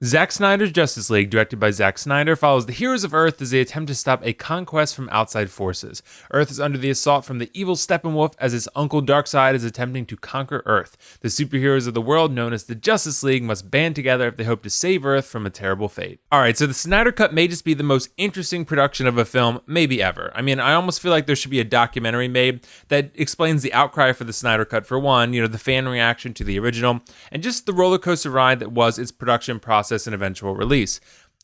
Zack Snyder's Justice League, directed by Zack Snyder, follows the heroes of Earth as they attempt to stop a conquest from outside forces. Earth is under the assault from the evil Steppenwolf as his uncle Darkseid is attempting to conquer Earth. The superheroes of the world, known as the Justice League, must band together if they hope to save Earth from a terrible fate. Alright, so the Snyder Cut may just be the most interesting production of a film, maybe ever. I mean, I almost feel like there should be a documentary made that explains the outcry for the Snyder Cut for one, the fan reaction to the original, and just the roller coaster ride that was its production process and eventual release.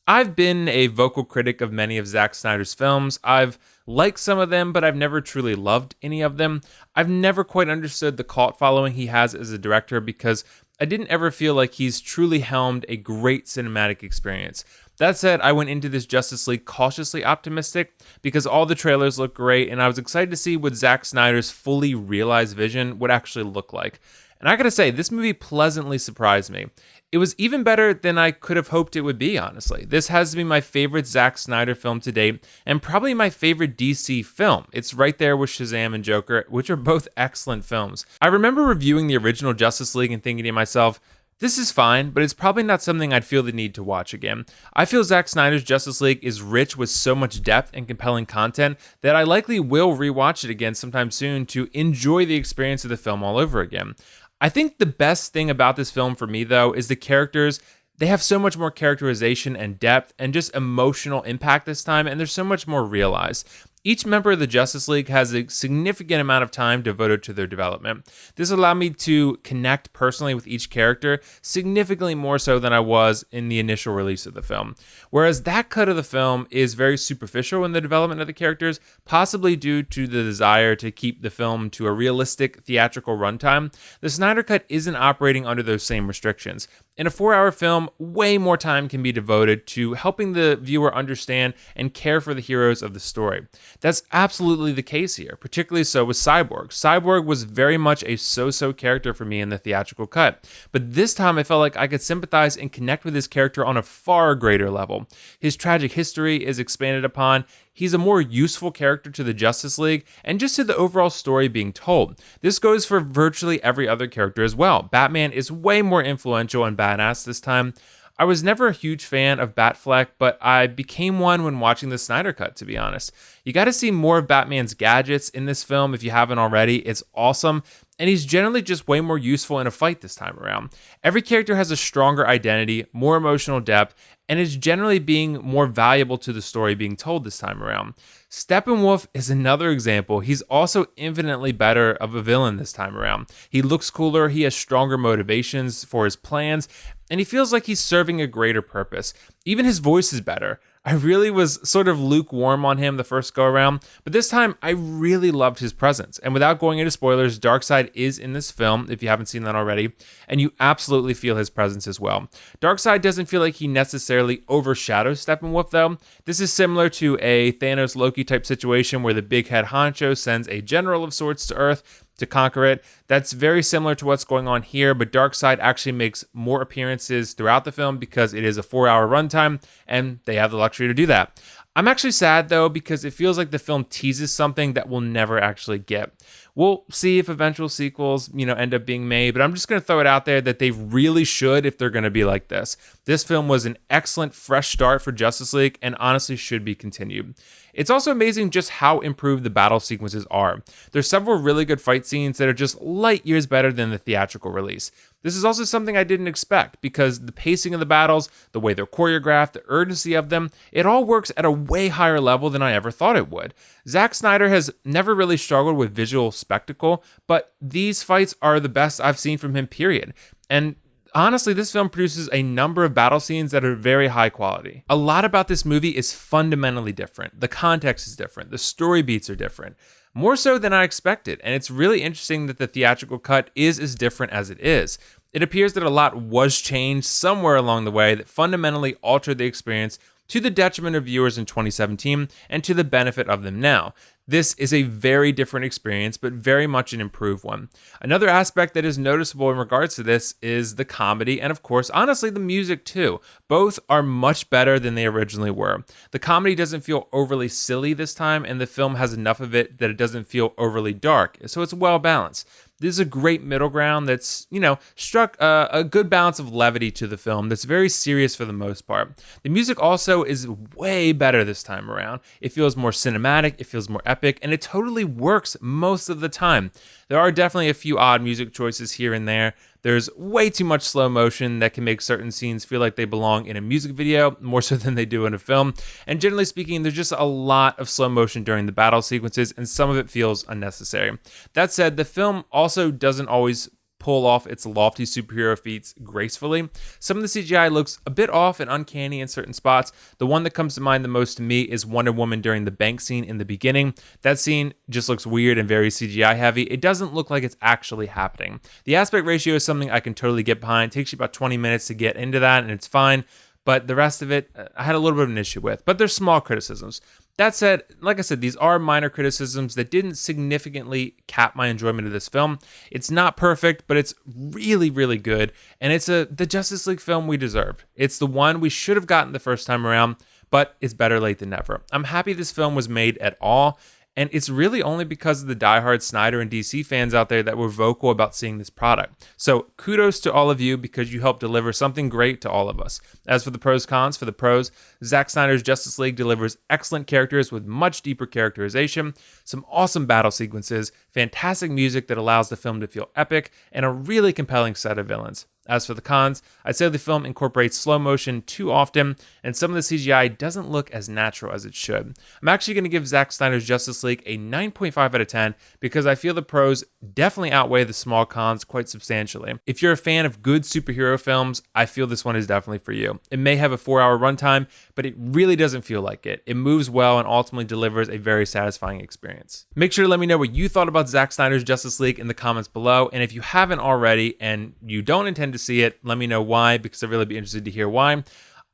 I've been a vocal critic of many of Zack Snyder's films. I've liked some of them, but I've never truly loved any of them. I've never quite understood the cult following he has as a director because I didn't ever feel like he's truly helmed a great cinematic experience. That said, I went into this Justice League cautiously optimistic because all the trailers look great and I was excited to see what Zack Snyder's fully realized vision would actually look like. And I gotta say, this movie pleasantly surprised me. It was even better than I could have hoped it would be, honestly. This has to be my favorite Zack Snyder film to date, and probably my favorite DC film. It's right there with Shazam and Joker, which are both excellent films. I remember reviewing the original Justice League and thinking to myself, this is fine, but it's probably not something I'd feel the need to watch again. I feel Zack Snyder's Justice League is rich with so much depth and compelling content that I likely will rewatch it again sometime soon to enjoy the experience of the film all over again. I think the best thing about this film for me, though, is the characters. They have so much more characterization and depth and just emotional impact this time, and they're so much more realized. Each member of the Justice League has a significant amount of time devoted to their development. This allowed me to connect personally with each character, significantly more so than I was in the initial release of the film. Whereas that cut of the film is very superficial in the development of the characters, possibly due to the desire to keep the film to a realistic theatrical runtime, the Snyder Cut isn't operating under those same restrictions. In a 4-hour film, way more time can be devoted to helping the viewer understand and care for the heroes of the story. That's absolutely the case here, particularly so with Cyborg. Cyborg was very much a so-so character for me in the theatrical cut, but this time I felt like I could sympathize and connect with his character on a far greater level. His tragic history is expanded upon. He's a more useful character to the Justice League and just to the overall story being told. This goes for virtually every other character as well. Batman is way more influential and badass this time. I was never a huge fan of Batfleck, but I became one when watching the Snyder Cut, to be honest. You got to see more of Batman's gadgets in this film if you haven't already. It's awesome. And he's generally just way more useful in a fight this time around. Every character has a stronger identity, more emotional depth, and is generally being more valuable to the story being told this time around. Steppenwolf is another example. He's also infinitely better of a villain this time around. He looks cooler, he has stronger motivations for his plans, and he feels like he's serving a greater purpose. Even his voice is better. I really was sort of lukewarm on him the first go around, but this time I really loved his presence. And without going into spoilers, Darkseid is in this film, if you haven't seen that already, and you absolutely feel his presence as well. Darkseid doesn't feel like he necessarily overshadows Steppenwolf though. This is similar to a Thanos Loki type situation where the big head honcho sends a general of sorts to Earth to conquer it. That's very similar to what's going on here, but Darkseid actually makes more appearances throughout the film because it is a 4-hour runtime and they have the luxury to do that. I'm actually sad though because it feels like the film teases something that we'll never actually get. We'll see if eventual sequels, end up being made, but I'm just going to throw it out there that they really should if they're going to be like this. This film was an excellent fresh start for Justice League and honestly should be continued. It's also amazing just how improved the battle sequences are. There's several really good fight scenes that are just light years better than the theatrical release. This is also something I didn't expect because the pacing of the battles, the way they're choreographed, the urgency of them, it all works at a way higher level than I ever thought it would. Zack Snyder has never really struggled with visual spectacle, but these fights are the best I've seen from him, period. And honestly, this film produces a number of battle scenes that are very high quality. A lot about this movie is fundamentally different. The context is different. The story beats are different. More so than I expected, and it's really interesting that the theatrical cut is as different as it is. It appears that a lot was changed somewhere along the way that fundamentally altered the experience to the detriment of viewers in 2017 and to the benefit of them now. This is a very different experience, but very much an improved one. Another aspect that is noticeable in regards to this is the comedy, and of course, honestly, the music too. Both are much better than they originally were. The comedy doesn't feel overly silly this time, and the film has enough of it that it doesn't feel overly dark, so it's well balanced. This is a great middle ground that's, struck a good balance of levity to the film that's very serious for the most part. The music also is way better this time around. It feels more cinematic, it feels more epic, and it totally works most of the time. There are definitely a few odd music choices here and there. There's way too much slow motion that can make certain scenes feel like they belong in a music video, more so than they do in a film. And generally speaking, there's just a lot of slow motion during the battle sequences, and some of it feels unnecessary. That said, the film also doesn't always pull off its lofty superhero feats gracefully. Some of the CGI looks a bit off and uncanny in certain spots. The one that comes to mind the most to me is Wonder Woman during the bank scene in the beginning. That scene just looks weird and very CGI heavy. It doesn't look like it's actually happening. The aspect ratio is something I can totally get behind. It takes you about 20 minutes to get into that, and it's fine. But the rest of it, I had a little bit of an issue with. But there's small criticisms. That said, like I said, these are minor criticisms that didn't significantly cap my enjoyment of this film. It's not perfect, but it's really, really good. And it's the Justice League film we deserved. It's the one we should have gotten the first time around, but it's better late than never. I'm happy this film was made at all. And it's really only because of the diehard Snyder and DC fans out there that were vocal about seeing this product. So kudos to all of you because you helped deliver something great to all of us. As for the pros cons, for the pros, Zack Snyder's Justice League delivers excellent characters with much deeper characterization, some awesome battle sequences, fantastic music that allows the film to feel epic, and a really compelling set of villains. As for the cons, I'd say the film incorporates slow motion too often, and some of the CGI doesn't look as natural as it should. I'm actually going to give Zack Snyder's Justice League a 9.5 out of 10 because I feel the pros definitely outweigh the small cons quite substantially. If you're a fan of good superhero films, I feel this one is definitely for you. It may have a 4-hour runtime, but it really doesn't feel like it. It moves well and ultimately delivers a very satisfying experience. Make sure to let me know what you thought about Zack Snyder's Justice League in the comments below, and if you haven't already and you don't intend to see it, let me know why, because I'd really be interested to hear why.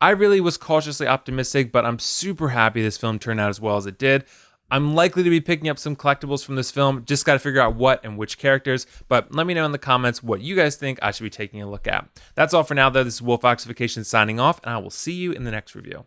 I really was cautiously optimistic, but I'm super happy this film turned out as well as it did. I'm likely to be picking up some collectibles from this film, just got to figure out what and which characters, but let me know in the comments what you guys think I should be taking a look at. That's all for now though. This is WillFoxification signing off, and I will see you in the next review.